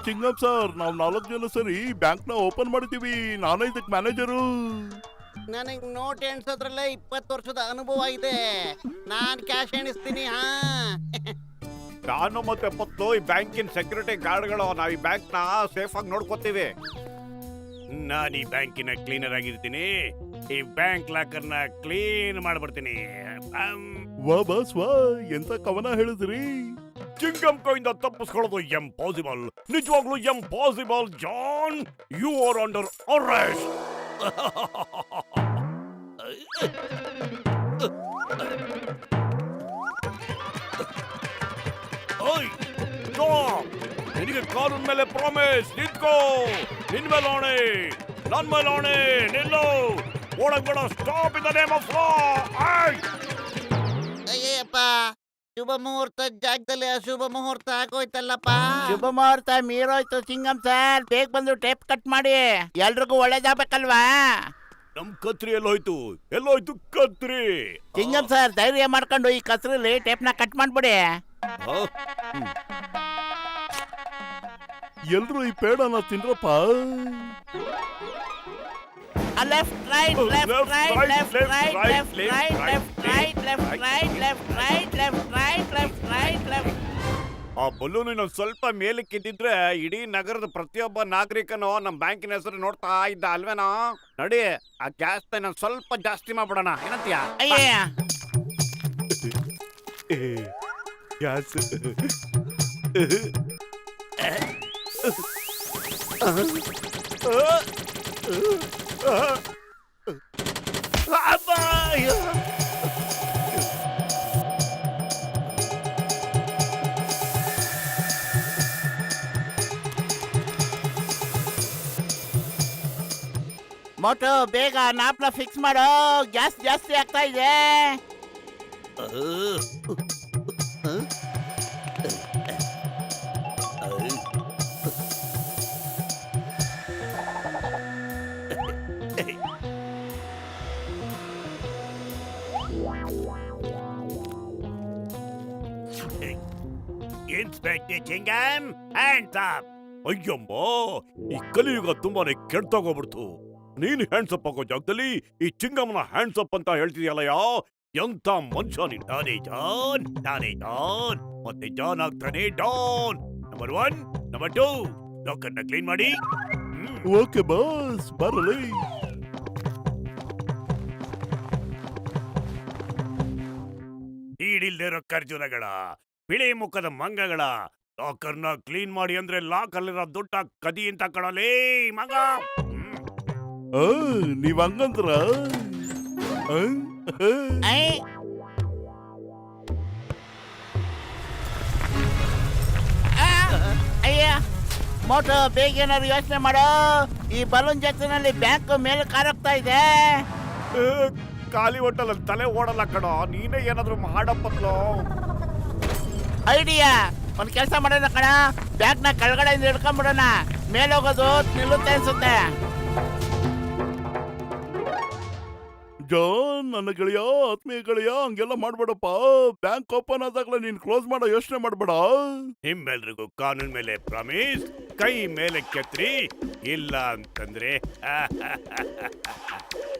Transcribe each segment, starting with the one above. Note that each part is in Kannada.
ಚಿಂಗಂ ಸರ್, ನಾವು 4 ಜನ ಸರಿ ಬ್ಯಾಂಕ್ನ ಓಪನ್ ಮಾಡಿದೀವಿ. ನಾನೇ ಇದಕ್ಕೆ ಮ್ಯಾನೇಜರು. ನನಗೆ ನೋಟ್ ಎಣಿಸೋದ್ರಲ್ಲೇ 20 ವರ್ಷದ ಅನುಭವ ಇದೆ. ನಾನ್ ಕ್ಯಾಶ್ ಎಣಿಸ್ತೀನಿ. ಹಾ ನಾನು ಮತ್ತೆ ಪತ್ಲು ಈ ಬ್ಯಾಂಕಿನ ಸೆಕ್ಯೂರಿಟಿ ಗಾರ್ಡ್ಗಳು. ನಾವು ಈ ಬ್ಯಾಂಕ್ ನ ಸೇಫ್ ಆಗಿ ನೋಡ್ಕೋತೀವಿ. ನಾನು ಈ ಬ್ಯಾಂಕಿನ ಕ್ಲೀನರ್ ಆಗಿರ್ತೀನಿ. ಈ ಬ್ಯಾಂಕ್ ಲಾಕರ್ ನ ಕ್ಲೀನ್ ಮಾಡ್ಬಿಡ್ತೀನಿ. ವಾ ಬಾಸ್ ವಾ, ಎಂತ ಕವನ ಹೇಳಿದ್ರಿ. ಚಿಂಗಂ ಕೈಯಿಂದ ತಪ್ಪಿಸ್ಕೊಳ್ಳೋದು ಎಂಪಾಸಿಬಲ್, ನಿಜವಾಗ್ಲೂ impossible. John, you are under arrest. ನಿನಗೆ ಕಾನೂನ್ ಮೇಲೆ ಪ್ರಾಮಿಸ್. ನಿಂತ್ಕೋ. ನಿನ್ ಮೇಲೆ ಆಣೆ, ನನ್ ಮೇಲೆ ಆಣೆ. ನಿಲ್ಲು. ಒಳಗ್ ಬೇಡ. Stop in the name of law. Ayyappa, ಶುಭ ಮುಹೂರ್ತ ಜಾಗದಲ್ಲಿ ಅಶುಭ ಮುಹೂರ್ತ ಆಗೋಯ್ತಲ್ಲಪ್ಪ. ಶುಭ ಮುಹೂರ್ತ ಮೀರೋಯ್ತು ಚಿಂಗಂ ಸರ್. ಬೇಗ ಬಂದು ಟೇಪ್ ಕಟ್ ಮಾಡಿ, ಎಲ್ರಿಗೂ ಒಳ್ಳೇದಾಗಬೇಕಲ್ವಾ? ನಮ್ ಕತ್ರಿ ಎಲ್ಲೋಯ್ತು? ಎಲ್ಲೋಯ್ತು ಕತ್ರಿ? ಚಿಂಗಂ ಸರ್, ಧೈರ್ಯ ಮಾಡ್ಕೊಂಡು ಈ ಕತ್ರಿಲಿ ಟೇಪ್ನ ಕಟ್ ಮಾಡ್ಬಿಡಿ. ಎಲ್ರು ಈ ಪೇಡನ ತಿನ್ರಪ್ಪ. Left right left right left right left right left right left right left right left right left right left. ಆ ಬಲೂನ್ ಸ್ವಲ್ಪ ಮೇಲಕ್ಕಿದ್ದಿದ್ರೆ ಇಡೀ ನಗರದ ಪ್ರತಿಯೊಬ್ಬ ನಾಗರಿಕನು ನಮ್ ಬ್ಯಾಂಕಿನ ಹೆಸರು ನೋಡ್ತಾ ಇದ್ದ ಅಲ್ವೇನೋ. ನಡಿ, ಆ ಗ್ಯಾಸ್ ಸ್ವಲ್ಪ ಜಾಸ್ತಿ ಮಾಡ್ಬಿಡೋಣ. ಏನಂತೀಯ? ಅಯ್ಯ, ಗ್ಯಾಸ್. ಮೋಟು ಬೇಗ ನಾಪ್ನ ಫಿಕ್ಸ್ ಮಾಡು, ಗ್ಯಾಸ್ ಜಾಸ್ತಿ ಆಗ್ತಾ ಇದೆ. Inspector Chingam, hands up. ಅಯ್ಯಮ್ಮ, ಈ ಕಲಿಯುಗ ತುಂಬಾನೇ ಕೆಟ್ಟೋಗ್ಬಿಡ್ತು. ನೀನ್ ಹ್ಯಾಂಡ್ಸ್ ಅಪ್ ಆಗೋ ಜಾಗದಲ್ಲಿ ಈ ಚಿಂಗಮ್ನ ಹ್ಯಾಂಡ್ಸ್ ಅಪ್ ಅಂತ ಹೇಳ್ತಿದ್ಯಲ್ಲಯ್ಯ. ಎಂತ ಮನುಷ್ಯ ನೀನ್. ತಾನೇ ಜಾನ್, ತಾನೇ ಜಾನ್, ಮತ್ತೆ ಜಾನ್ ಆಗ್ತಾನೆ ಡಾನ್. ನಂಬರ್ 1, ನಂಬರ್ 2, ಲಾಕರ್ನ ಕ್ಲೀನ್ ಮಾಡಿ. ಓಕೆ ಬಾಸ್, ಬರಲಿ. ಈಡಿಲ್ದಿರೋ ಖರ್ಜೂರಗಳ, ಬಿಳಿ ಮುಖದ ಮಂಗಗಳ, ಲಾಕರ್ನ ಕ್ಲೀನ್ ಮಾಡಿ ಅಂದ್ರೆ ಲಾಕಲ್ಲಿರೋ ದುಡ್ಡ ಕದಿ ಅಂತ ಕಡಲೇ ಮಗ. ನೀವ್ ಹಂಗಂದ್ರ ಅಯ್ಯ, ಮೋಟು ಬೇಗ ಏನಾದ್ರು ಯೋಚನೆ ಮಾಡೋ. ಈ ಬಲೂನ್ ಜೊತೆನಲ್ಲಿ ಬ್ಯಾಂಕ್ ಮೇಲೆ ಕಾರೋಗ್ತಾ ಇದೆ. ಖಾಲಿ ಹೊಟ್ಟಲ್ಲಿ ತಲೆ ಓಡಲ್ಲ ಕಣೋ. ನೀನೇ ಏನಾದ್ರು ಮಾಡಪ್ಪತ್ಲೋ. ಐಡಿಯಾ, ಒಂದ್ ಕೆಲಸ ಮಾಡೋಣ ಕಣ. ಬ್ಯಾಂಕ್ ನ ಕೆಳಗಡೆಯಿಂದ ಹಿಡ್ಕೊಂಡ್ಬಿಡೋಣ. ಮೇಲೆ ಹೋಗೋದು ನಿಲ್ಲುತ್ತೆ ಅನ್ಸುತ್ತೆ. ಜಾನ್, ನನ್ನ ಗೆಳೆಯ, ಆತ್ಮೀಯ ಗೆಳೆಯ, ಹಂಗೆಲ್ಲ ಮಾಡ್ಬೇಡಪ್ಪ. ಬ್ಯಾಂಕ್ ಓಪನ್ ಆದಾಗ್ಲೇ ನೀನ್ ಕ್ಲೋಸ್ ಮಾಡೋ ಯೋಚನೆ ಮಾಡ್ಬೇಡ. ನಿಮ್ಮೆಲ್ರಿಗೂ ಕಾನೂನ್ ಮೇಲೆ ಪ್ರಾಮಿಸ್. ಕೈ ಮೇಲೆ ಕೆತ್ರಿ, ಇಲ್ಲ ಅಂತಂದ್ರೆ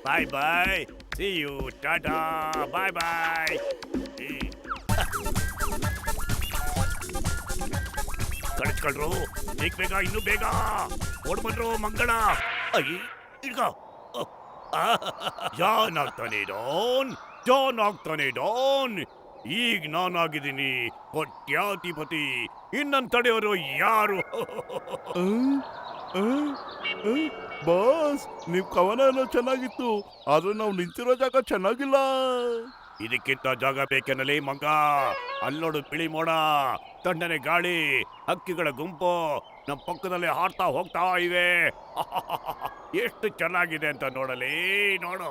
ಬಾಯ್ ಬಾಯ್. ಸಿ ಯು, ಟಾಟಾ, ಬಾಯ್ ಬಾಯ್. ಕಳಿಸ್ಕೊಳ್ರು, ಬೇಗ ಬೇಗ, ಇನ್ನೂ ಬೇಗ ಓಡ್ ಬಂದ್ರು ಮಂಗಳ. ಈಗ ಜಾನ್ ಆಗ್ತಾನೆ ಡಾನ್, ಜಾನ್ ಆಗ್ತಾನೆ ಡಾನ್. ಈಗ ನಾನಾಗಿದ್ದೀನಿ ಕೋಟ್ಯಾಧಿಪತಿ. ಇನ್ನನ್ ತಡೆಯೋರು ಯಾರು? ಬಾಸ್, ನೀವ್ ಕವನ ಏನೋ ಚೆನ್ನಾಗಿತ್ತು, ಆದ್ರೆ ನಾವು ನಿಂತಿರೋ ಜಾಗ ಚೆನ್ನಾಗಿಲ್ಲ. ಇದಕ್ಕಿಂತ ಜಾಗ ಬೇಕೆನ್ನಲಿ ಮಂಗ. ಅಲ್ಲೋಡು, ಬಿಳಿ ಮೋಡ, ತಣ್ಣನೆ ಗಾಳಿ, ಹಕ್ಕಿಗಳ ಗುಂಪು ನಮ್ಮ ಪಕ್ಕದಲ್ಲಿ ಹಾಡ್ತಾ ಹೋಗ್ತಾ ಇವೆ. ಎಷ್ಟು ಚೆನ್ನಾಗಿದೆ ಅಂತ ನೋಡಲಿ. ನೋಡು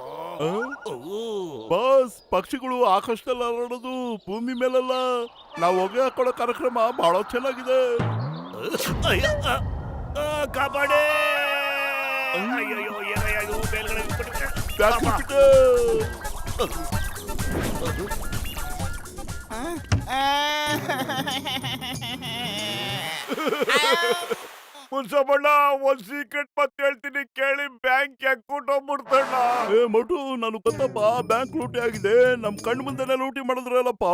ಬಾಸ್, ಪಕ್ಷಿಗಳು ಆಕಾಶದಲ್ಲಿ ಹರಡೋದು, ಭೂಮಿ ಮೇಲಲ್ಲ. ನಾವು ಹೊಗೆ ಹಾಕೊಳ್ಳೋ ಕಾರ್ಯಕ್ರಮ ಬಹಳ ಚೆನ್ನಾಗಿದೆ. ಕಾಪಾಡಿ. ಮುನ್ಸಬಣ್ಣ ಒಂದ್ ಸೀಕ್ರೆಟ್ ಮತ್ತೆ ಹೇಳ್ತೀನಿ ಕೇಳಿ, ಬ್ಯಾಂಕ್ ಕೂಟೋಗ್ಬಿಡ್ತಣ್ಣ. ಏ ಮಟು, ನಾನು ಗೊತ್ತಪ್ಪ, ಬ್ಯಾಂಕ್ ಲೂಟಿ ಆಗಿದೆ. ನಮ್ ಕಣ್ ಮುಂದೆನೆ ಲೂಟಿ ಮಾಡಿದ್ರಲ್ಲಪ್ಪ.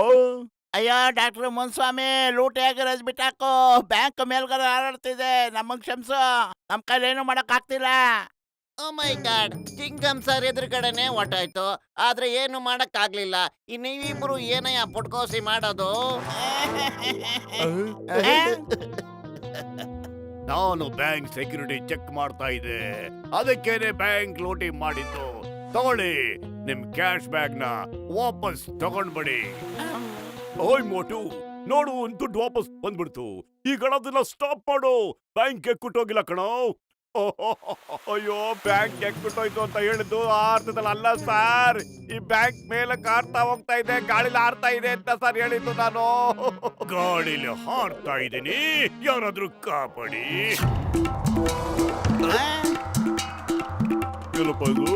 ಅಯ್ಯೋ ಡಾಕ್ಟರ್ ಮುನ್ಸ್ವಾಮಿ, ಲೂಟಿ ಆಗಿರೋದು ಬಿಟ್ಟಾಕು. ಬ್ಯಾಂಕ್ ಮೇಲ್ಗಡೆ ಹಾರಾಡ್ತಿದೆ, ನಮಗ್ ಕ್ಷಮಿಸು. ನಮ್ ಕೈಲೇನು ಮಾಡಕ್ ಆಗ್ತಿಲ್ಲ. ಓ ಮೈ ಗಾಡ್, ಚಿಂಗಮ್ ಸರ್ ಎದುರುಗಡೆನೆ ಹೊಟ್ಟಾಯ್ತು, ಆದ್ರೆ ಏನು ಮಾಡಕ್ ಆಗ್ಲಿಲ್ಲ. ನೀವಿಬ್ರು ಏನಯ್ಯ ಪುಟ್ಕೋಸಿ ಮಾಡೋದು? ನಾನು ಬ್ಯಾಂಕ್ ಸೆಕ್ಯೂರಿಟಿ ಚೆಕ್ ಮಾಡ್ತಾ ಇದ್ದೆ, ಅದಕ್ಕೇನೆ ಬ್ಯಾಂಕ್ ಲೂಟಿ ಮಾಡಿದ್ದು. ತಗೊಳ್ಳಿ, ನಿಮ್ ಕ್ಯಾಶ್ ಬ್ಯಾಗ್ ನ ವಾಪಸ್ ತಗೊಂಡ್ಬಿಡಿ. ಓಯ್ ಮೋಟು, ನೋಡು, ಒಂದ್ ದುಡ್ಡು ವಾಪಸ್ ಬಂದ್ಬಿಡ್ತು. ಈಗ ಅದನ್ನ ಸ್ಟಾಪ್ ಮಾಡು. ಬ್ಯಾಂಕ್ ಎಕ್ಕುಟ್ಟೋಗಿಲ್ಲ ಕಣೋ. ಅಯ್ಯೋ, ಬ್ಯಾಂಕ್ ಎಕ್ಕುಟ್ಟೋಯ್ತು ಅಂತ ಹೇಳಿದ್ದು ಆ ಅರ್ಥದಲ್ಲಿ ಅಲ್ಲ ಸರ್. ಈ ಬ್ಯಾಂಕ್ ಮೇಲೆ ಹಾರ್ತಾ ಹೋಗ್ತಾ ಇದೆ, ಗಾಳಿಲಿ ಹಾರ್ತಾ ಇದೆ ಅಂತ ಸರ್ ಹೇಳಿದ್ದು ನಾನು. ಗಾಳಿಲಿ ಹಾರ್ತಾ ಇದ್ದೀನಿ, ಯಾರಾದ್ರೂ ಕಾಪಾಡಿ. ಏನಪ್ಪ ಇದು?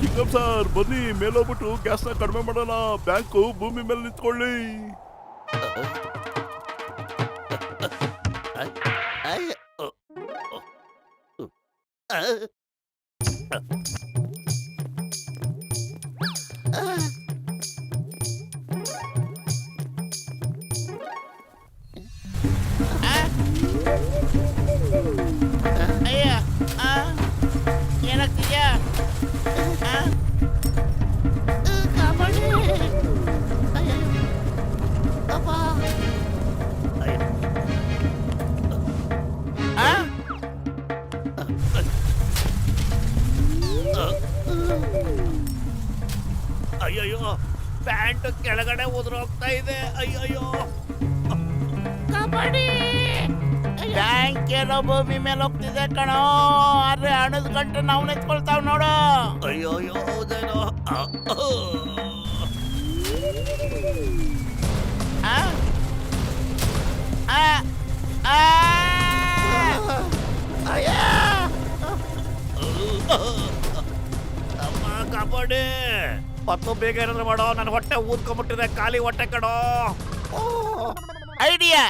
ಚಿಕ್ಕಪ್ಪ ಸರ್, ಬನ್ನಿ ಮೇಲೋಗ್ಬಿಟ್ಟು ಗ್ಯಾಸ್ನ ಕಡಿಮೆ ಮಾಡೋಣ. ಬ್ಯಾಂಕು ಭೂಮಿ ಮೇಲೆ ನಿಂತ್ಕೊಳ್ಳಿ. ಅಯ್ಯ, ಏನಾಗ್ತಿದ್ಯಾ? ಕಾಪಾಡಿ ಅಪ್ಪ. ಅಯ್ಯಯ್ಯೋ, ಪ್ಯಾಂಟ್ ಕೆಳಗಡೆ ಉದುರೋಗ್ತಾ ಇದೆ. ಅಯ್ಯಯ್ಯೋ, ಕಾಪಾಡಿ. ಬ್ಯಾಂಕ್ ಏನೋ ಭೂಮಿ ಮೇಲೆ ಹೋಗ್ತಿದೆ ಕಣೋ. ಆದ್ರೆ ಹಣದ ಗಂಟೆ ನಾವು ನೆತ್ಕೊಳ್ತಾವ್ ನೋಡು. ಅಯ್ಯೋಯ್ಯೋ, ಹೌದೇನೋ. ಆ? ಆ? ಆ? ಅಮ್ಮ ಕಾಪಾಡಿ. ಮತ್ತು ಬೇಗ ಏನಾದ್ರು ಮಾಡೋ, ನನ್ನ ಹೊಟ್ಟೆ ಊದ್ಕೊಂಡ್ಬಿಟ್ಟಿದೆ, ಖಾಲಿ ಹೊಟ್ಟೆ ಕಣೋ. ಐಡಿಯಾ.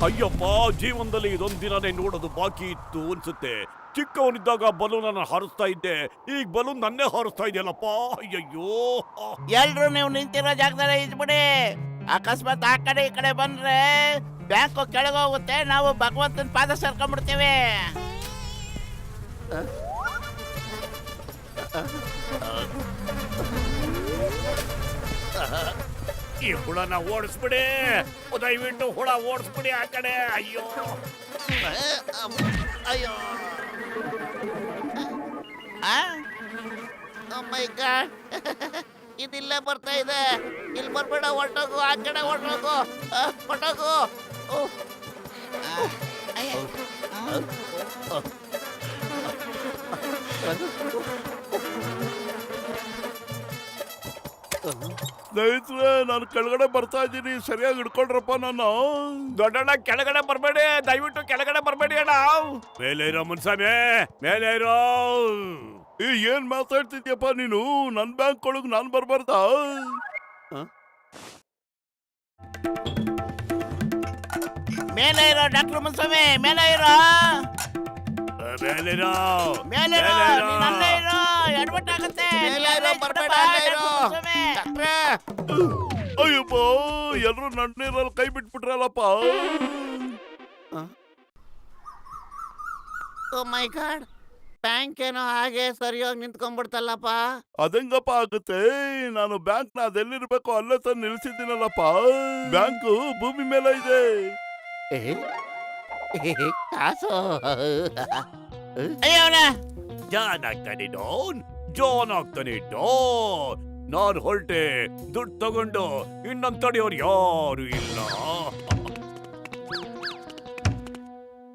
ಅಯ್ಯಪ್ಪ, ಜೀವನದಲ್ಲಿ ಇದೊಂದ್ ದಿನನೇ ನೋಡೋದು ಬಾಕಿ ಇತ್ತು ಅನ್ಸುತ್ತೆ. ಚಿಕ್ಕವನಿದ್ದಾಗ ಬಲೂನ್ ಅನ್ನ ಹಾರಿಸ್ತಾ ಇದ್ದೆ, ಈಗ ಬಲೂನ್ ನನ್ನೇ ಹಾರಿಸ್ತಾ ಇದೆಯಲ್ಲಪ್ಪ. ಅಯ್ಯಯ್ಯೋ. ಎಲ್ರು ನೀವು ನಿಂತಿರೋ ಜಾಗದಲ್ಲಿ ಇದ್ಬಿಡಿ. ಅಕಸ್ಮಾತ್ ಆ ಕಡೆ ಈ ಕಡೆ ಬಂದ್ರೆ ಬ್ಯಾಂಕ್ ಕೆಳಗೆ ಹೋಗುತ್ತೆ, ನಾವು ಭಗವಂತನ ಪಾದ ಸೇರ್ಕೊಂಡ್ಬಿಡ್ತೀವಿ. ಈ ಹುಳನ ಓಡಿಸ್ಬಿಡಿ, ದಯವಿಟ್ಟು ಹುಳ ಓಡಿಸ್ಬಿಡಿ ಆ ಕಡೆ. ಅಯ್ಯೋ, ಅಯ್ಯೋ, ಆ? ಓ ಮೈ ಗಾಡ್, ಇದಿಲ್ಲೇ ಬರ್ತಾ ಇದೆ. ಇಲ್ಲಿ ಬರ್ಬೇಡ, ಹೊರ್ಟೋಗು, ಆ ಕಡೆ ಹೊರ್ಟೋಗು, ಹೊರ್ಟೋಗು. ಸ್ನೇಹಿತರೆ, ನಾನು ಕೆಳಗಡೆ ಬರ್ತಾ ಇದ್ದೀನಿ, ಸರಿಯಾಗಿ ಹಿಡ್ಕೊಳ್ರಪ್ಪ ನಾನು. ದೊಡ್ಡಣ್ಣ, ಕೆಳಗಡೆ ಬರ್ಬೇಡಿ, ದಯವಿಟ್ಟು ಕೆಳಗಡೆ ಬರ್ಬೇಡಿ ಅಣ್ಣ. ಮೇಲೆ ಇರೋ ಮುನ್ಸಾಮಿ, ಮೇಲೆ ಇರೋ. ಏನ್ ಮಾತಾಡ್ತಿದ್ಯಪ್ಪ ನೀನು? ನನ್ ಬ್ಯಾಂಕ್ ಒಳಗ್ ನಾನ್ ಬರ್ಬಾರ್ದಾ? ಮೇಲೆ ಇರೋ ಡಾಕ್ಟರ್ ಮುನ್ಸ್ವಾಮಿ, ಮೇಲೆ ಇರೋ, ಮೇಲಿರೋ, ಮೇಲೆ ಇರೋ, ನೀನ್ ಅಲ್ಲೇ ಇರೋ, ಎಡವಟ್ ಆಗುತ್ತೆ. ಮೇಲೆ ಇರೋ, ಬರ್ಬೇಡ, ಅಲ್ಲೇ ಇರೋ. ಡಾಕ್ಟ್ರೇ, ಅಯ್ಯಪ್ಪ, ಎಲ್ರು ನನ್ನೀರಲ್ಲಿ ಕೈ ಬಿಟ್ಬಿಟ್ರಲ್ಲಪ್ಪ. ಓ ಮೈ ಗಾಡ್, ಬ್ಯಾಂಕ್ ಏನೋ ಹಾಗೆ ಸರಿಯಾಗಿ ನಿಂತ್ಕೊಂಡ್ಬಿಡ್ತಲ್ಲಪ್ಪ. ಅದಂಗಪ್ಪ ಆಗುತ್ತೆ? ನಾನು ಬ್ಯಾಂಕ್ ನ ಅದೆಲ್ಲಿರ್ಬೇಕು ಅಲ್ಲೇ ತಂದು ನಿಲ್ಸಿದ್ದೀನಲ್ಲಪ್ಪ. ಬ್ಯಾಂಕು ಭೂಮಿ ಮೇಲೆ ಇದೆ. ಕಾಸು. ಅಯ್ಯವನ, ಜಾನ್ ಆಗ್ತಾನೆ ಡೋನ್, ಜಾನ್ ಆಗ್ತಾನೆ ಡೋನ್. ನಾನ್ ಹೊರಟೆ, ದುಡ್ಡು ತಗೊಂಡು ಇನ್ನೊಂದ್ ತಡೆಯೋರು ಯಾರು ಇಲ್ಲ.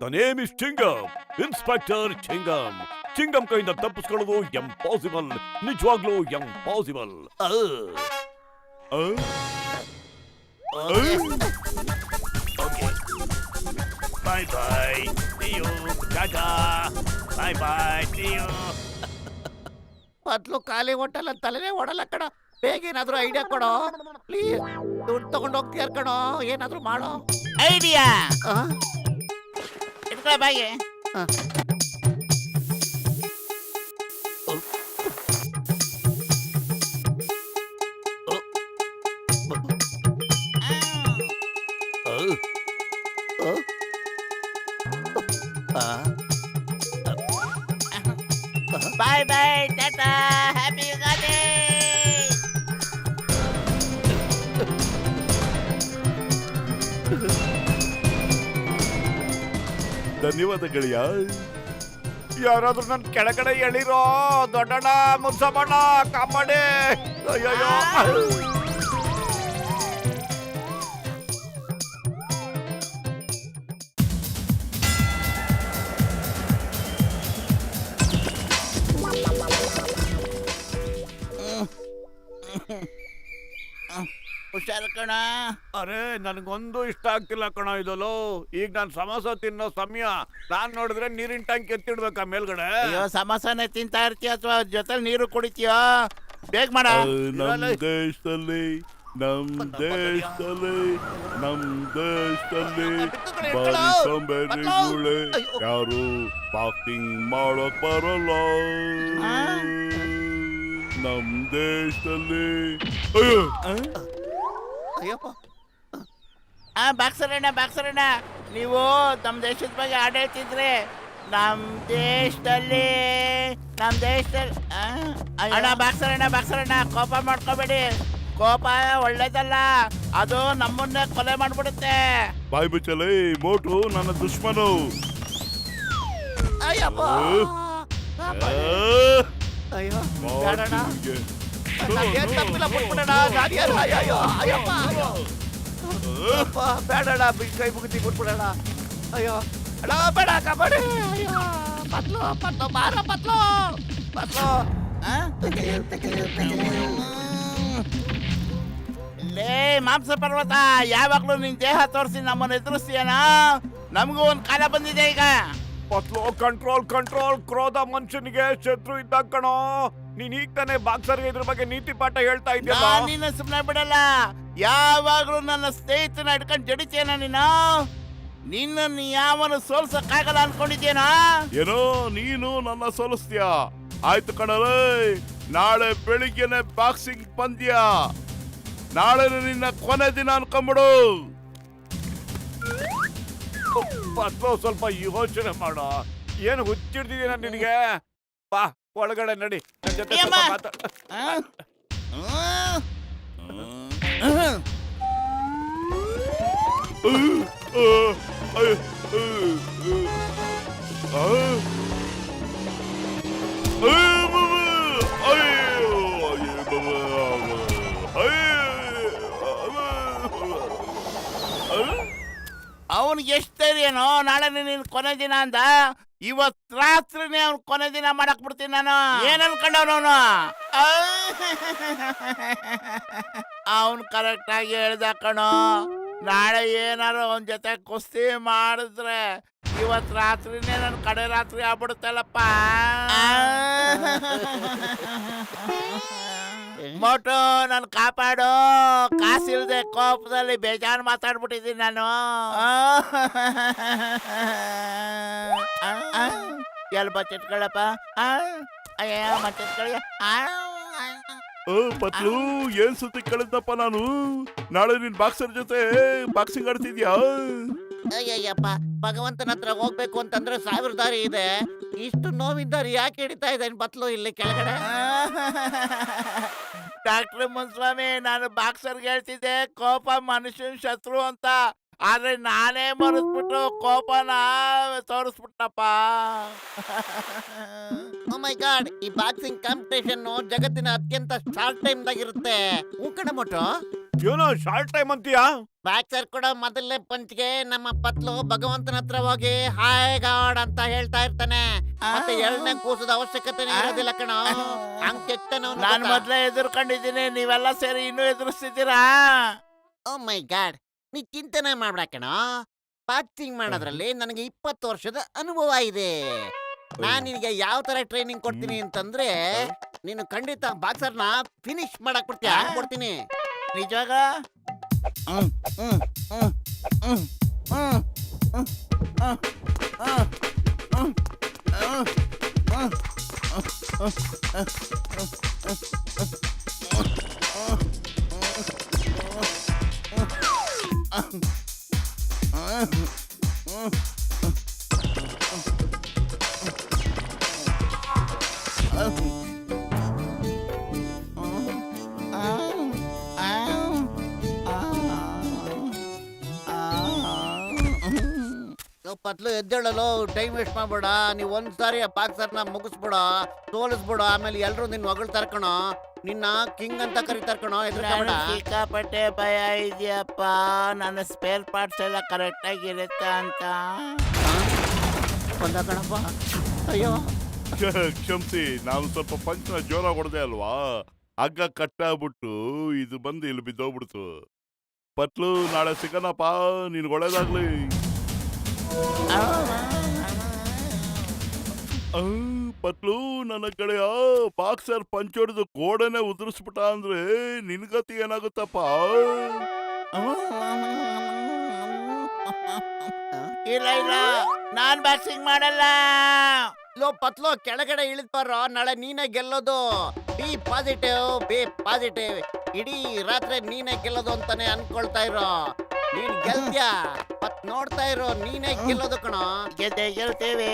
The name is Chingam, Inspector Chingam. Chingam ಕೈಯಿಂದ ತಪ್ಪಿಸ್ಕೊಳ್ಳೋದು ಎಂಪಾಸಿಬಲ್, ನಿಜವಾಗ್ಲೂ ಎಂಪಾಸಿಬಲ್. ಬಾಯ್ ಬಾಯ್, ಟಾಟಾ, ಬಾಯ್ ಬಾಯ್, ಮೊದ್ಲು ಖಾಲಿ ಹೋಟೆಲ್ ತಲೆನೇ ಓಡಲ್ಲ ಕಣ. ಬೇಗ ಏನಾದ್ರು ಐಡಿಯಾ ಕೊಡೋ ಪ್ಲೀಸ್. ದುಡ್ಡು ತಗೊಂಡು ಹೋಗ್ತೀಯಾರ ಕಣೋ, ಏನಾದ್ರು ಮಾಡೋ. ಐಡಿಯಾ ಆ? ಇಟ್ಕೊಳ್ಳ ಬಾಯಿ. ಆ. ಬಾಯ್ ಬಾಯ್, ಟಾಟಾ, ಹ್ಯಾಪಿ ಯುಗಾದಿ. ಧನ್ಯವಾದ ಗೆಳೆಯ. ಯಾರಾದ್ರೂ ನನ್ ಕೆಳಗಡೆ ಎಳಿರೋ, ದೊಡ್ಡಣ್ಣ, ಮುನ್ಸಮ್ಮಣ್ಣ, ಕಾಪಾಡಿ. ಅಯ್ಯಯ್ಯೋ. ಹುಷಾರು ಕಣ. ಅರೆ ನನ್ಗೊಂದು ಇಷ್ಟ ಆಗ್ತಿಲ್ಲ ಕಣ ಇದಲು. ಈಗ ನಾನ್ ಸಮೋಸ ತಿನ್ನೋ ಸಮಯ. ನಾನ್ ನೋಡಿದ್ರೆ ನೀರಿನ ಟ್ಯಾಂಕ್ ಎತ್ತಿಡ್ಬೇಕಾ ಮೇಲ್ಗಡೆ? ಅಯ್ಯೋ, ಸಮೋಸನೆ ತಿಂತಾ ಇರ್ತೀಯ ಅಥವಾ ಜೊತೆ ನೀರು ಕುಡಿತೀಯೋ? ಬೇಗ ಮಾಡ. ನಮ್ ದೇಶದಲ್ಲಿ ಬಾರಿ ಸೊಂಬೇರಿಗಳೇ ಯಾರು ಬಾಕ್ಸಿಂಗ್ ಮಾಡಕ್ ಬರಲ್ಲ. ನಮ್ ದೇಶದಲ್ಲಿ ಅಯ್ಯಪ್ಪ, ಬಾಕ್ಸರಣ್ಣ, ನೀವು ನಮ್ಮ ದೇಶದ ಬಗ್ಗೆ ಹಾಡು ಹೇಳ್ತಿದ್ರೆ ನಮ್ಮ ದೇಶದಲ್ಲಿ ಅಣ್ಣ ಬಾಕ್ಸರಣ್ಣ, ಕೋಪ ಮಾಡ್ಕೋಬೇಡಿ. ಕೋಪ ಒಳ್ಳೇದಲ್ಲ, ಅದು ನಮ್ಮನ್ನೇ ಕೊಲೆ ಮಾಡ್ಬಿಡುತ್ತೆ. ಬಾಯ್ ಬಿಚ್ಚಲೇ, ಮೋಟು ನನ್ನ ದುಶ್ಮನು. ಅಯ್ಯಪ್ಪ, ಅಯ್ಯೋ ಬೇಡಣ್ಣ, ನಾನೇನ್ ತಪ್ಪಿಲ್ಲ, ಬಿಟ್ಬಿಡೋಣ. ನಾನ್ಯಾರು? ಅಯ್ಯೋ ಅಯ್ಯಪ್ಪ, ಅಪ್ಪ ಬೇಡಣ್ಣ, ಕೈ ಮುಗಿತಿ ಬಿಟ್ಬಿಡೋಣ. ಅಯ್ಯೋ ಅಣ್ಣ, ಬೇಡ, ಕಬಡ್ಡಿ. ಅಯ್ಯೋ ಪತ್ಲು ಬಾರ, ಪತ್ಲು. ಲೇ ಮಾಂಸ ಪರ್ವತ, ಯಾವಾಗ್ಲೂ ನಿನ್ ದೇಹ ತೋರಿಸಿ ನಮ್ಮನ್ನ ಎದುರಿಸ್ತೀಯನ? ನಮಗೂ ಒಂದ್ ಕಾಲ ಬಂದಿದೆ ಈಗ. ಪತ್ಲು, ಕಂಟ್ರೋಲ್. ಕ್ರೋಧ ಮನುಷ್ಯನಿಗೆ ಶತ್ರು ಇದ್ದಾಗ ಕಣೋ. ನೀನ್ ಈಗ ತಾನೇ ಬಾಕ್ಸರ್ಗೆ ಇದ್ರ ಬಗ್ಗೆ ನೀತಿ ಪಾಠ ಹೇಳ್ತಾ ಇದ್ಯಲ್ಲ. ನಿನ್ನ ಸುಮ್ಮನೆ ಬಿಡಲ್ಲ. ಯಾವಾಗ್ಲೂ ನನ್ನ ಸ್ನೇಹಿತನ ಹಿಡ್ಕೊಂಡು ಜಡಿತೇನ ನೀನು? ನಿನ್ನ ಯಾವನು ಸೋಲ್ಸಕ್ಕಾಗಲ್ಲ ಅನ್ಕೊಂಡಿದ್ಯೇನೋ? ಏನೋ ನೀನು ನನ್ನ ಸೋಲಿಸ್ತೀಯ. ಆಯ್ತು ಕಣಲೇ, ನಾಳೆ ಬೆಳಿಗ್ಗೆನೆ ಬಾಕ್ಸಿಂಗ್ ಪಂದ್ಯ. ನಾಳೆ ನಿನ್ನ ಕೊನೆ ದಿನ ಅನ್ಕೊಂಬಿಡು. ಪತ್ಲು, ಸ್ವಲ್ಪ ಯೋಚನೆ ಮಾಡೋ. ಏನು ಹುಚ್ಚಿಡ್ತಿದ್ದೀನ ನಿನಗೆ? ಬಾ ಒಳಗಡೆ ನಡಿ, ನನ್ ಜೊತೆ ಏಮ್ಮ? ಸ್ವಲ್ಪ ಮಾತಾಡ್. ಅವನಿಗೆ ಎಷ್ಟು ಧೈರ್ಯನೋ ನಾಳೆ ನಿನ್ ಕೊನೆ ದಿನ ಅಂದ. ಇವತ್ ರಾತ್ರಿನೇ ಅವ್ನ್ ಕೊನೆ ದಿನ ಮಾಡಕ್ ಬಿಡ್ತೀನಿ ನಾನು. ಏನ್ ಅನ್ಕೊಂಡವನು ಅವನ್ ಕರೆಕ್ಟ್ ಆಗಿ ಹೇಳ್ದ ಕಣೋ. ನಾಳೆ ಏನಾರು ಅವನ್ ಜೊತೆ ಕುಸ್ತಿ ಮಾಡಿದ್ರೆ ಇವತ್ ರಾತ್ರಿನೇ ನನ್ ಕಡೆ ರಾತ್ರಿ ಆಗ್ಬಿಡುತ್ತಲ್ಲಪ್ಪ. ಮೋಟು, ನನ್ ಕಾಪಾಡು. ಕಾಸಿಲ್ದೆ ಕೋಪದಲ್ಲಿ ಬೇಜಾರು ಮಾತಾಡ್ಬಿಟ್ಟಿದ್ದೀನಿ ನಾನು. ಎಲ್ಲಿ ಬಚ್ಚಿಟ್ಕೊಳ್ಳಪ್ಪ. ಅಯ್ಯ ಮಚ್ಚಿಟ್ಕೊಳ್ಳಿ. ಪತ್ಲು, ಏನ್ ಸುತ್ತಿ ಕಳೆದಪ್ಪ ನಾನು. ನಾಳೆ ನಿನ್ ಬಾಕ್ಸರ್ ಜೊತೆ ಬಾಕ್ಸಿಂಗ್ ಆಡ್ತಿದ್ಯಾ? ಅಯ್ಯಯ್ಯಪ್ಪ, ಭಗವಂತನ ಹತ್ರ ಹೋಗ್ಬೇಕು ಅಂತಂದ್ರೆ 1000 ದಾರಿ ಇದೆ. ಇಷ್ಟು ನೋವಿನ ದಾರಿ ಯಾಕೆ ಹಿಡಿತಾ ಇದ್ದಾನೆ ಬತ್ಲು ಇಲ್ಲಿ ಕೆಳಗಡೆ? ಡಾಕ್ಟರ್ ಮುನ್ಸ್ವಾಮಿ, ನಾನು ಬಾಕ್ಸರ್ಗೆ ಹೇಳ್ತಿದ್ದೆ ಕೋಪ ಮನುಷ್ಯನ ಶತ್ರು ಅಂತ. ಆದ್ರೆ ನಾನೇ ಮರೆಸ್ಬಿಟ್ಟು ಕೋಪನ ತೋರಿಸ್ಬಿಟ್ಟಪ್ಪ. ಓ ಮೈ ಗಾಡ್, ಈ ಬಾಕ್ಸಿಂಗ್ ಕಾಂಪಿಟೇಷನ್ ಜಗತ್ತಿನ ಅತ್ಯಂತ ಶಾರ್ಟ್ ಟೈಮ್ ದಾಗಿರುತ್ತೆ. ಕಣ ಮೊಟ್ಟು ಏನೋ ಶಾರ್ಟ್ ಟೈಮ್ ಅಂತೀಯಾ? ಬಾಕ್ಸರ್ ಕೂಡ ಮೊದಲನೇ ಪಂಚ್ಗೆ ನಮ್ಮ ಪತ್ಲು ಭಗವಂತನ ಹತ್ರ ಹೋಗಿ ಹಾಯ್ ಗಾಡ್ ಅಂತ ಹೇಳ್ತಾ ಇರ್ತಾನೆ. ಮತ್ತೆ ಎರಡನೇ ಕೂಸದ ಅವಶ್ಯಕತೆ ಇರೋದಿಲ್ಲ ಕಣ. ಹಂಗ್ ಕೆಟ್ಟನು. ನಾನ್ ಮೊದ್ಲೇ ಎದುರ್ಕೊಂಡಿದ್ದೀನಿ, ನೀವೆಲ್ಲ ಸೇರಿ ಇನ್ನೂ ಎದುರಿಸ್ತಿದ್ದೀರಾ? ಓ ಮೈ ಗಾಡ್, ನೀ ಚಿಂತನೆ ಮಾಡ್ಬೇಡ ಕಣ. ಬಾಕ್ಸಿಂಗ್ ಮಾಡೋದ್ರಲ್ಲಿ ನನಗೆ 20 ವರ್ಷದ ಅನುಭವ ಇದೆ. ನಾನ್ ನಿನಗೆ ಯಾವ ತರ ಟ್ರೈನಿಂಗ್ ಕೊಡ್ತೀನಿ ಅಂತಂದ್ರೆ, ನೀನು ಖಂಡಿತ ಬಾಕ್ಸರ್ನ ಫಿನಿಶ್ ಮಾಡಕ್ ಬಿಡ್ತೀಯ. ಕೊಡ್ತೀನಿ ನಿಜವಾಗ. ಪತ್ಲು ಎದ್ದೇಳಲು ಟೈಮ್ ವೇಸ್ಟ್ ಮಾಡ್ಬೇಡ. ನೀವ್ ಒಂದ್ಸಾರಿ ಆ ಬಾಕ್ಸರ್ನ ಮುಗಿಸ್ಬಿಡ, ಸೋಲಿಸ್ಬಿಡ. ಆಮೇಲೆ ಎಲ್ರು ನಿನ್ ಹೊಗಳ್ತಾರ ಕಣೋ. ನಿನ್ನ ಕಿಂಗ್ ಅಂತ ಕರೀತಾರ ಕಣೋ. ಎದುರ್ಬೇಡ. ಸಿಕ್ಕಾಪಟ್ಟೆ ಭಯ ಇದೆಯಪ್ಪ, ನನ್ನ ಸ್ಪೇರ್ ಪಾರ್ಟ್ಸ್ ಎಲ್ಲ ಕರೆಕ್ಟ್ ಆಗಿರುತ್ತೆ ಅಂತ. ಬಂದ ಕಣಪ್ಪ. ಅಯ್ಯೋ ಕ್ಷಮಿಸಿ, ನಾನು ಸ್ವಲ್ಪ ಪಂಚನ ಜೋರ ಹೊಡೆದೆ ಅಲ್ವಾ, ಹಗ್ಗ ಕಟ್ಟಾಗ್ಬಿಟ್ಟು ಇದು ಬಂದು ಇಲ್ಲಿ ಬಿದ್ದೋಗ್ಬಿಡ್ತು. ಪತ್ಲು, ನಾಳೆ ಸಿಗೋಣಪ್ಪ, ನಿನ್ಗೆ ಒಳ್ಳೇದಾಗ್ಲಿ. ಪತ್ಲು, ನನ್ನ ಕಡೆಯ ಬಾಕ್ಸರ್ ಪಂಚ್ ಹೊಡೆದು ಗೋಡೆನೆ ಉದುರಿಸ್ಬಿಟ್ಟ ಅಂದ್ರೆ ನಿನ್ಗತಿ ಏನಾಗುತ್ತಪ್ಪ? ಇಲ್ಲ ಇಲ್ಲ, ನಾನ್ ಬಾಕ್ಸಿಂಗ್ ಮಾಡಲ್ಲ. ಲೋ ಪತ್ಲು, ಕೆಳಗಡೆ ಇಳಿದ್ ಬರೋ. ನಾಳೆ ನೀನೇ ಗೆಲ್ಲೋದು. B positive. ಇಡೀ ರಾತ್ರಿ ನೀನೇ ಗೆಲ್ಲೋದು ಅಂತಾನೆ ಅನ್ಕೊಳ್ತಾ ಇರೋ. ನೀನ್ ಗೆಲ್ತ್ಯಾ? ಮತ್ ನೋಡ್ತಾ ಇರೋ, ನೀನೇ ಗೆಲ್ಲೋದು ಕಣೋ. ಗೆಲ್ತೇವೆ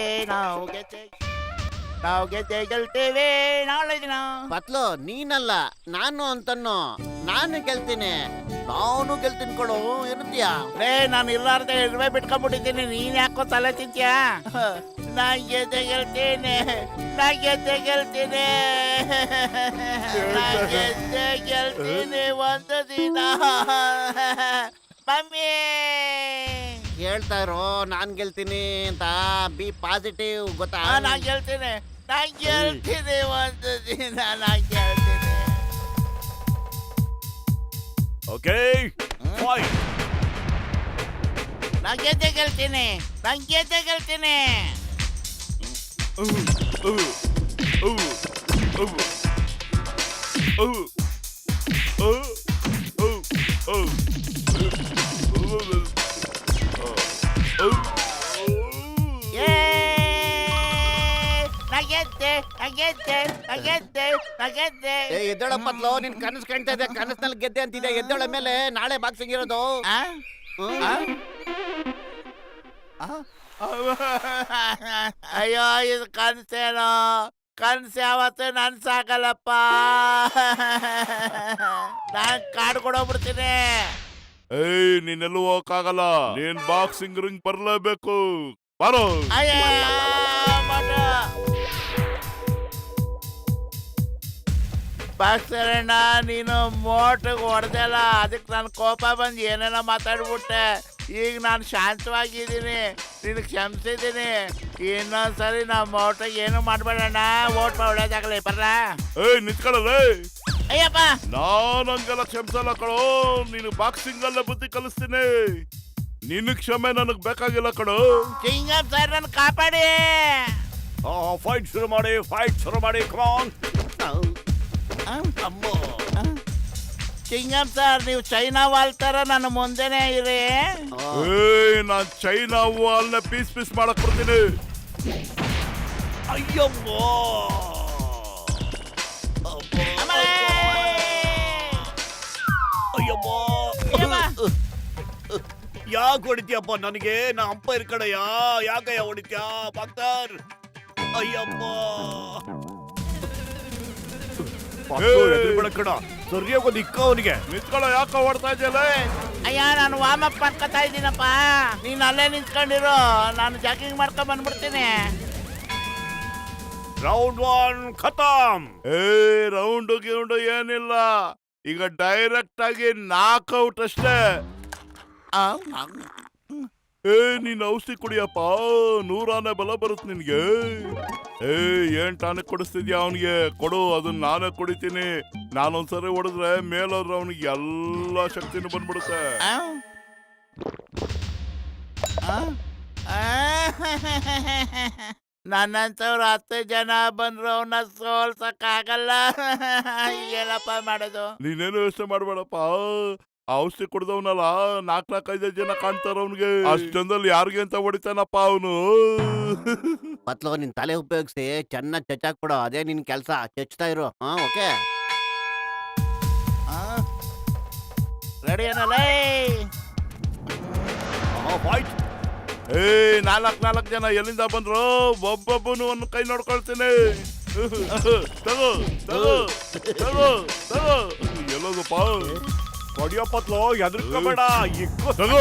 ನಾವು, ಗೆಲ್ತೇವೆ ನಾಳೆ ದಿನ. ಪತ್ಲು, ನೀನಲ್ಲ ನಾನು ಅಂತನ್ನು. ನಾನು ಗೆಲ್ತೀನಿ, ನಾನು ಗೆಲ್ತೀನಿ ಕೊಡು. ಏನಂತೀಯ? ನಾನು ಇರ್ಲಾರ್ದೆ ಇರುವೆ ಬಿಟ್ಕೊಂಡ್ಬಿಟ್ಟಿದ್ದೀನಿ, ನೀನ್ ಯಾಕೋ ತಲೆ ತಿಂತ್ಯಾ? ನಾ ಗೆಲ್ತೇನೆ ಒಂದು ದಿನ. ಮಮ್ಮಿ ಹೇಳ್ತಾ ಇರೋ, ನಾನ್ ಗೆಲ್ತೀನಿ ಅಂತ. ಬಿ ಪಾಸಿಟಿವ್, ಗೊತ್ತಾ? ನಾ ಗೆಲ್ತೀನಿ ಒಂದು ದಿನ, ನಾ ಗೆಲ್ತೀನಿ. Okay, fight. ನಾ ಗೆಲ್ತೀನಿ. ಎದ್ದೇಳ ಪತ್ಲು, ನಿನ್ ಕನಸು ಕಾಣ್ತಾ ಇದೆ. ಕನಸಿನಲ್ಲಿ ಗೆದ್ದೆ ಅಂತಿದೆ. ಎದ್ದೇಳ ಮೇಲೆ ನಾಳೆ ಬಾಕ್ಸಿಂಗ್ ಇರೋದು. ಅಯ್ಯೋ, ಇದು ಕನ್ಸೇನೋ? ಕನ್ಸು ಯಾವತ್ತೂ ನನ್ಸಾಗಲ್ಲಪ್ಪ. ನಾನ್ ಕಾಡು ಕೊಡೋಗ್ಬಿಡ್ತೀನಿ. ನೀನೆಲ್ಲೂ ಹೋಗಕ್ಕಾಗಲ್ಲ. ನೀನ್ ಬಾಕ್ಸಿಂಗ್ ರಿಂಗ್ ಬರ್ಲೇಬೇಕು. ಬರೋ. ಬಾಕ್ಸರಣ್ಣ, ನೀನು ಮೋಟಿಗೆ ಹೊಡೆದಲ್ಲ, ಅದಕ್ಕೆ ನನ್ನ ಕೋಪ ಬಂದು ಏನೇನೋ ಮಾತಾಡ್ಬಿಟ್ಟೆ. ಈಗ ನಾನು ಶಾಂತವಾಗಿದ್ದೀನಿ, ನಿನಗೆ ಕ್ಷಮಿಸಿದ್ದೀನಿ. ಇನ್ನೊಂದ್ಸರಿ ನಾವು ಮೋಟಿಗೆ ಏನು ಮಾಡ್ಬೇಡಣ್ಣ. ಓಟ್ ಒಳ್ಳೇದಾಗಲಿ, ಬರ್ಲಾ? ನಿಂತ್ಕೊಳ್ಳಲ್ಲ. ಅಯ್ಯಪ್ಪ, ನಾನು ಹಂಗೆಲ್ಲ ಕ್ಷಮಿಸಲ್ಲ ಕಣೋ. ನೀನು ಬಾಕ್ಸಿಂಗ್ ಅಲ್ಲೇ ಬುದ್ಧಿ ಕಲಿಸ್ತೀನಿ. ನಿನ್ನ ಕ್ಷಮೆ ನನಗ್ ಬೇಕಾಗಿಲ್ಲ ಕಣೋ. ಚಿಂಗಂ ಸರ್, ನನ್ನ ಕಾಪಾಡಿ. ಫೈಟ್ ಶುರು ಮಾಡಿ, ಕಮಾನ್. ಅಮ್ಮೋ, ಚಿಂಗಂ ಸರ್, ನೀವು ಚೈನಾ ವಾಲ್ ತರ ನನ್ನ ಮುಂದೆನೆ ಇರಿ. ನಾನ್ ಚೈನಾ ವಾಲ್ನ ಪೀಸ್ ಮಾಡಕ್ ಬರ್ತೀನಿ. ಅಯ್ಯಮ್ಮೋ, ಯಾಕೆ ಹೊಡಿತೀಯಪ್ಪ ನನಗೆ? ನಾ ಅಂಪೈರ್ ಕಡೆಯಾ? ಯಾಕಯ್ಯ ಹೊಡಿತ್ಯಾ ಬಾಕ್ಸರ್? ಅಯ್ಯಪ್ಪ, ಹೆದರ್ಬೇಡ ಕಣ, ಸರಿಯಾಗೋದು ಇಕ್ಕ ಅವನಿಗೆ. ನಿಂತ್ಕೊಳ್ಳೋ, ಯಾಕ ಹೊಡ್ತಾ ಇದೆಯಲ್ಲ? ಅಯ್ಯ ನಾನು ವಾರ್ಮ್ ಅಪ್ ಮಾಡ್ಕೊತಾ ಇದ್ದೀನಪ್ಪ, ನೀನ್ ಅಲ್ಲೇ ನಿಂತ್ಕೊಂಡಿರು, ನಾನು ಜಾಗಿಂಗ್ ಮಾಡ್ಕೊಂಡ್ ಬಂದ್ಬಿಡ್ತೀನಿ. ರೌಂಡ್ 1 ಖತಮ್. ಏ ರೌಂಡ್ ಗಿೌಂಡು ಏನಿಲ್ಲ, ಈಗ ಡೈರೆಕ್ಟ್ ಆಗಿ ನಾಕ್ಔಟ್ ಅಷ್ಟೇ. ಏ ನೀನ್ ಔಷಧಿ ಕುಡಿಯಪ್ಪ, 100 ಆನೆ ಬಲ ಬರುತ್ತೆ ನಿನ್ಗೆ. ಏ ಏನ್ ಟಾನಿಕ್ ಕೊಡಿಸ್ತಿದ್ಯಾ ಅವನಿಗೆ? ಕೊಡು, ಅದನ್ನ ನಾನೇ ಕುಡಿತೀನಿ. ನಾನೊಂದ್ಸರಿ ಹೊಡೆದ್ರೆ ಮೇಲೋದ್ರೆ ಅವನಿಗೆ ಎಲ್ಲಾ ಶಕ್ತಿನೂ ಬಂದ್ಬಿಡುತ್ತೆ. ನನ್ನಂತವ್ರು 10 ಜನ ಬಂದ್ರು ಅವನ್ನ ಸೋಲ್ಸಕ್ಕಾಗಲ್ಲ. ಏನಪ್ಪ ಮಾಡೋದು? ನೀನೇನು ಯೋಚನೆ ಮಾಡ್ಬೇಡಪ್ಪ, ಆ ಔಷಧಿ ಕುಡ್ದವನಲ್ಲ 4-5 ಜನ ಕಾಣ್ತಾರ ಅವನಿಗೆ. ಅಷ್ಟ್ ಜನದಲ್ಲಿ ಯಾರಿಗೆ ಅಂತ ಹೊಡಿತಾನಪ್ಪ ಅವನು. ಪತ್ಲು ನಿನ್ ತಲೆ ಉಪಯೋಗಿಸಿ ಚೆನ್ನಾಗಿ ಚಚ್ಚಾಕ್ಬಿಡು, ಅದೇ ನಿನ್ ಕೆಲ್ಸ. ಚಚ್ತಾ ಇರು. ಓಕೆ ರೆಡಿ ಏನಲ್ಲ? ಫೈಟ್. ಏ 4 ಜನ ಎಲ್ಲಿಂದ ಬಂದ್ರು? ಒಬ್ಬೊಬ್ಬನು ಒಂದು ಕೈ ನೋಡ್ಕೊಳ್ತೀನಿ. ತಗೋ ತಗೋ ತಗೋ ತಗೋ. ಎಲ್ಲೋದಪ್ಪ? ಹೊಡಿಯೋ ಪತ್ಲು, ಎದ್ರಕೋಬೇಡ. ತಗೋ.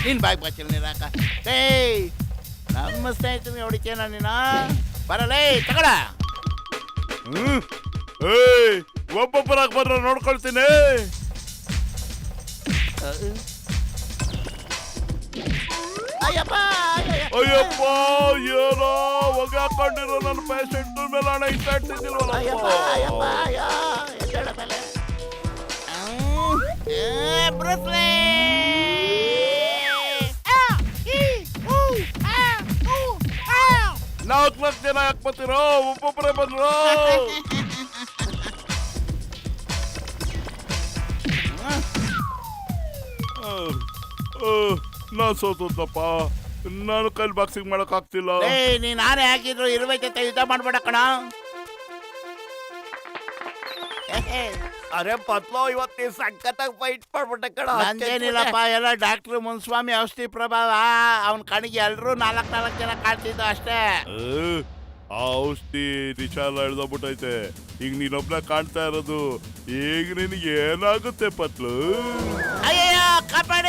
ನೀನ್ ಬಾಯ್ ಬಾಚಿಲ್ ನೀರಾಕ. ಏಯ್ ನಮ್ಮ ಸ್ನೇಹಿತನಿಗೆ ಹೊಡಿತೇನ ನೀನ? ಬರಲೇ ತಗಡ. ಏಯ್ ಒಬ್ಬೊಬ್ಬರಾಗ ಬಂದ್ರ ನೋಡ್ಕೊಳ್ತೀನಿ. ಅಯ್ಯಪ್ಪ ಅಯ್ಯಪ್ಪ, ಏನೋ ಹೊಗೆ ಹಾಕೊಂಡಿರೋ ನನ್ನ ಪೇಷಂಟ್ ಮೇಲೆ ಹಣ ಇಟ್ಟಾಡ್ತಿದ್ದಿಲ್ವಲ್ಲ. ಬ್ರೂಸ್ಲಿ. 4 ಜನ ಯಾಕೆ ಬರ್ತಿರೋ? ಒಬ್ಬೊಬ್ಬರೇ ಬಂದ್ರು. ನಾನ್ ಸೋತಪ್ಪ, ನಾನು ಕೈಲಿ ಬಾಕ್ಸಿಂಗ್ ಮಾಡಕ್ ಆಗ್ತಿಲ್ಲ. ಏಯ್ ನೀನ್ ಆನೆ ಹಾಕಿದ್ರು ಇರುವೆ ಜೊತೆ ಯುದ್ಧ ಮಾಡ್ಬೇಡ ಕಣ. ಅರೆ ಪತ್ಲು, ಇವತ್ತು ಸಖತ್ತಾಗಿ ಫೈಟ್ ಮಾಡ್ಬಿಟ್ಟೆ ಕಣ. ನಂದೇನಿಲ್ಲಪ್ಪ, ಎಲ್ಲ ಡಾಕ್ಟ್ರು ಮುನ್ಸ್ವಾಮಿ ಔಷಧಿ ಪ್ರಭಾವ. ಅವನ್ ಕಣಿಗೆ ಎಲ್ರು 4 ಜನ ಕಾಡ್ತಿದ್ದು ಅಷ್ಟೇ. ಆ ಔಷಧಿ ನಿಶಾಲ ಹಿಡ್ದೋಗ್ಬಿಟ್ಟೈತೆ. ಈಗ ನೀನೊಬ್ನ ಕಾಣ್ತಾ ಇರೋದು. ಈಗ ನಿನಗೆ ಏನಾಗುತ್ತೆ ಪತ್ಲು? ಅಯ್ಯಯ್ಯೋ ಕಾಪಾಡಿ.